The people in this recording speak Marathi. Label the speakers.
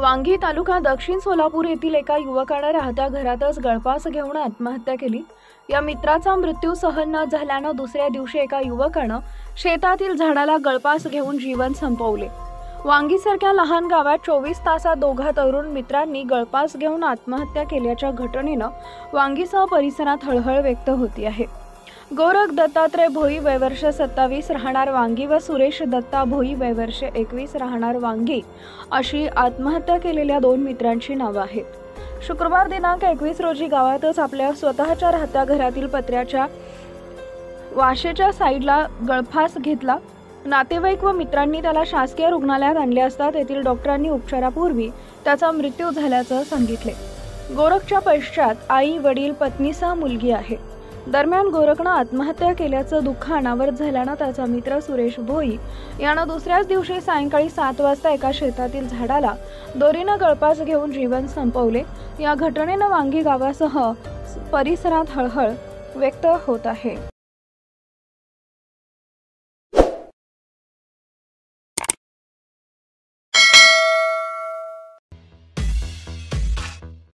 Speaker 1: वांगी तालुका दक्षिण सोलापूर येथील एका युवकाने राहत्या घरातच गळफास घेऊन आत्महत्या केली। या मित्राचा मृत्यू सहन न झाल्याने दुसऱ्या दिवशी एका युवकाने शेतातील झाडाला गळफास घेऊन जीवन संपवले। वांगीसारख्या लहान गावात 24 तासात दोघा तरुण मित्रांनी गळफास घेऊन आत्महत्या केल्याच्या घटनेने वांगीसह परिसरात हळहळ व्यक्त होती आहे। गोरख दत्तात्रय भोई वय वर्ष 27 राहणार वांगी व सुरेश दत्ता भोई वय वर्ष 21 राहणार वांगी अशी आत्महत्या केलेल्या दोन मित्रांची नावे आहेत। शुक्रवार दिनांक 21 रोजी गावातच आपल्या स्वतःच्या राहत्या घरातील पत्र्याच्या वाशेच्या साईडला गळफास घेतला। नातेवाईक व मित्रांनी त्याला शासकीय रुग्णालयात आणले असता तेथील डॉक्टरांनी उपचारापूर्वी त्याचा मृत्यू झाल्याचे सांगितले। गोरखच्या पश्चात आई, वडील, पत्नीसह मुलगी आहे। दरम्यान गोरखने आत्महत्या केल्याचं दुःख अनावर झाल्याने त्याचा मित्र सुरेश भोई याने दुसऱ्याच दिवशी सायंकाळी 7 वाजता एका शेतातील झाडाला दोरीने गळफास घेऊन जीवन संपवले। या घटनेने वांगी गावासह परिसरात हळहळ व्यक्त होत आहे।